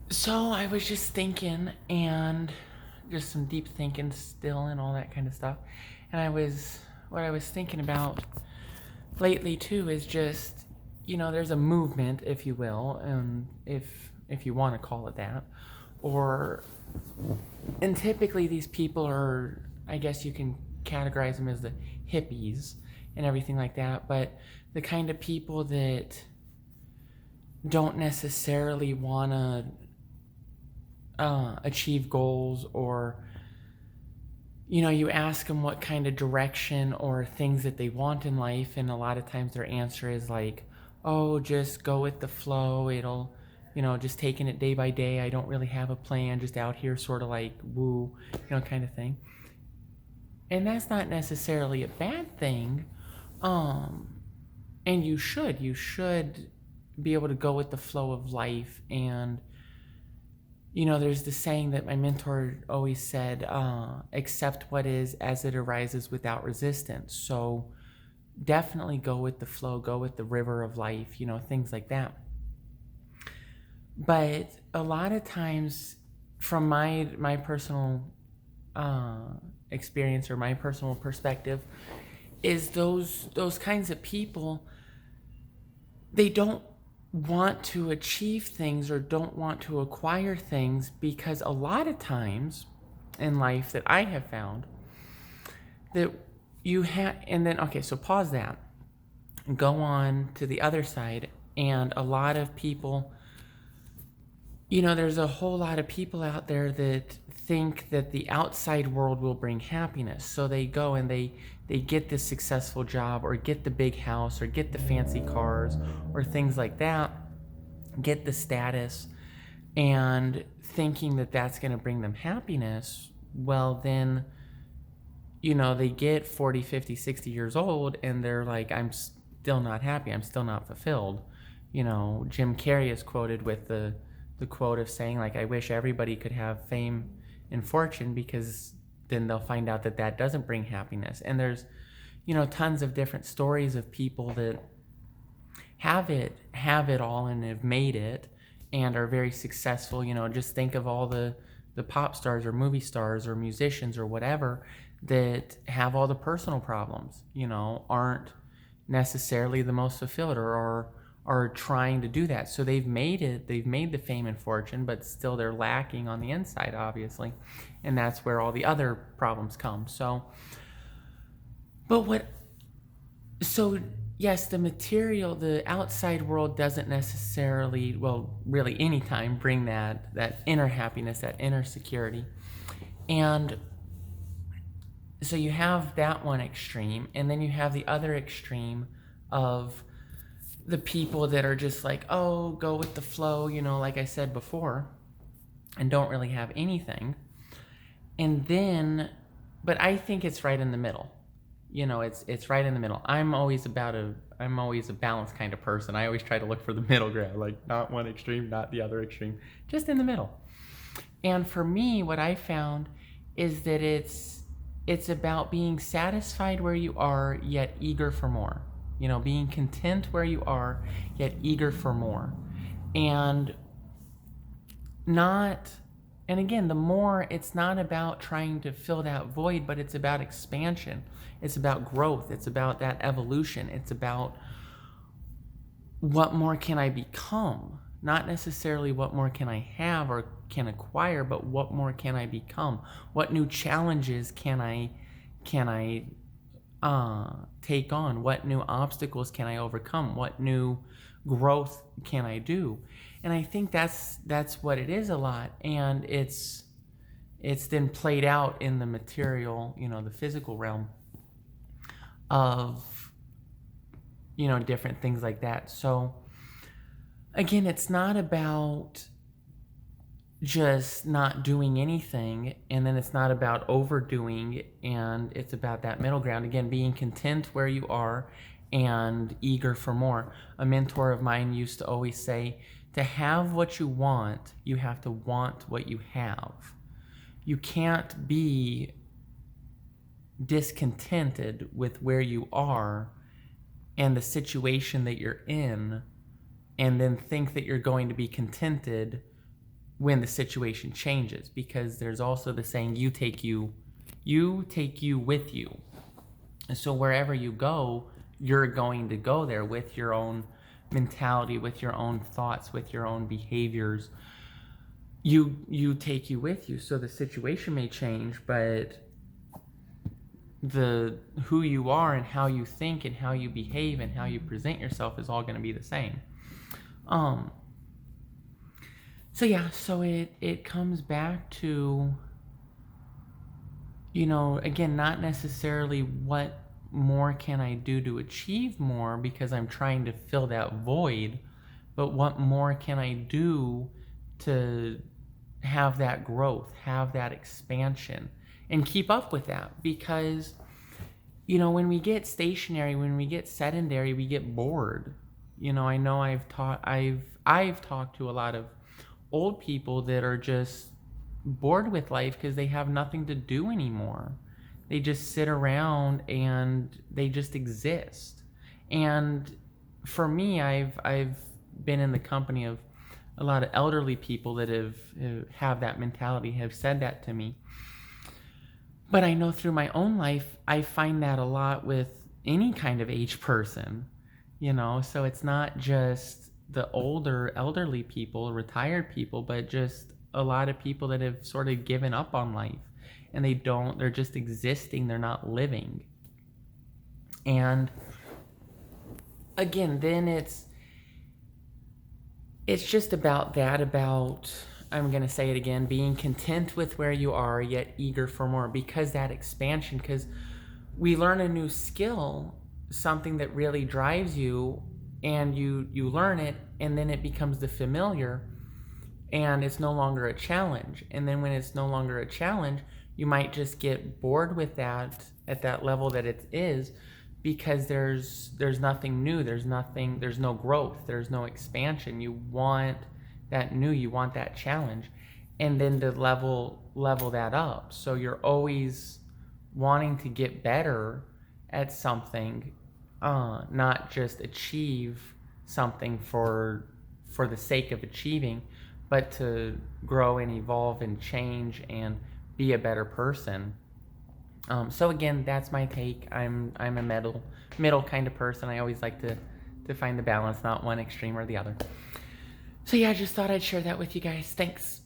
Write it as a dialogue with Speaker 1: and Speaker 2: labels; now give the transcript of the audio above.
Speaker 1: So I was just thinking and just some deep thinking still and all that kind of stuff. And what I was thinking about lately too is just, there's a movement, if you will, and if you want to call it that, or and typically these people are, I guess you can categorize them as the hippies and everything like that, but the kind of people that don't necessarily want to achieve goals, or you ask them what kind of direction or things that they want in life, and a lot of times their answer is like, oh, just go with the flow, it'll, just taking it day by day, I don't really have a plan, just out here sort of like woo, kind of thing. And that's not necessarily a bad thing. um and you should be able to go with the flow of life. And there's this saying that my mentor always said, accept what is as it arises without resistance. So definitely go with the flow, go with the river of life, things like that. But a lot of times, from my personal uh, experience or my personal perspective, is those kinds of people, they don't want to achieve things or don't want to acquire things, because a lot of times in life that I have found that you have, and then, okay, so pause that and go on to the other side. And a lot of people, there's a whole lot of people out there that think that the outside world will bring happiness. So they go and they get this successful job, or get the big house, or get the fancy cars, or things like that, get the status, and thinking that that's going to bring them happiness. Well, then, they get 40, 50, 60 years old, and they're like, I'm still not happy, I'm still not fulfilled. Jim Carrey is quoted with the quote of saying, like, I wish everybody could have fame and fortune, because then they'll find out that that doesn't bring happiness. And there's, tons of different stories of people that have it all and have made it and are very successful. Just think of all the pop stars or movie stars or musicians or whatever that have all the personal problems, aren't necessarily the most fulfilled, or are trying to do that. So they've made it, they've made the fame and fortune, but still they're lacking on the inside, obviously. And that's where all the other problems come. But what so yes, the material, the outside world doesn't necessarily, well, really anytime bring that inner happiness, that inner security. And so you have that one extreme, and then you have the other extreme of the people that are just like, oh, go with the flow, like I said before, and don't really have anything. And then, but I think it's right in the middle. It's right in the middle. I'm always a balanced kind of person. I always try to look for the middle ground, like not one extreme, not the other extreme, just in the middle. And for me, what I found is that it's about being satisfied where you are, yet eager for more. Being content where you are, yet eager for more. And not and again, the more, it's not about trying to fill that void, but it's about expansion. It's about growth. It's about that evolution. It's about what more can I become? Not necessarily what more can I have or can acquire, but what more can I become? What new challenges can I take on? What new obstacles can I overcome? What new growth can I do? And I think that's what it is a lot. And it's then played out in the material, the physical realm of, different things like that. So again, it's not about just not doing anything, and then it's not about overdoing, and it's about that middle ground. Again, being content where you are and eager for more. A mentor of mine used to always say, to have what you want, you have to want what you have. You can't be discontented with where you are and the situation that you're in, and then think that you're going to be contented when the situation changes, because there's also the saying, you take you with you. And so wherever you go, you're going to go there with your own mentality, with your own thoughts, with your own behaviors. You take you with you. So the situation may change, but the who you are and how you think and how you behave and how you present yourself is all going to be the same. So it comes back to, again, not necessarily what more can I do to achieve more because I'm trying to fill that void, but what more can I do to have that growth, have that expansion, and keep up with that. Because, when we get stationary, when we get sedentary, we get bored. I know I've talked to a lot of old people that are just bored with life because they have nothing to do anymore. They just sit around and they just exist. And for me, I've been in the company of a lot of elderly people that have that mentality, have said that to me. But I know through my own life, I find that a lot with any kind of age person, so it's not just the older elderly people, retired people, but just a lot of people that have sort of given up on life, and they're just existing, they're not living. And again, then it's just about I'm going to say it again, being content with where you are, yet eager for more, because that expansion, because we learn a new skill, something that really drives you, and you learn it, and then it becomes the familiar, and it's no longer a challenge. And then when it's no longer a challenge, you might just get bored with that at that level that it is, because there's nothing new, there's no growth, there's no expansion. You want that new, you want that challenge, and then to level that up. So you're always wanting to get better at something, not just achieve something for the sake of achieving, but to grow and evolve and change and be a better person. So again, that's my take. I'm a middle kind of person. I always like to find the balance, not one extreme or the other. So yeah, I just thought I'd share that with you guys. Thanks.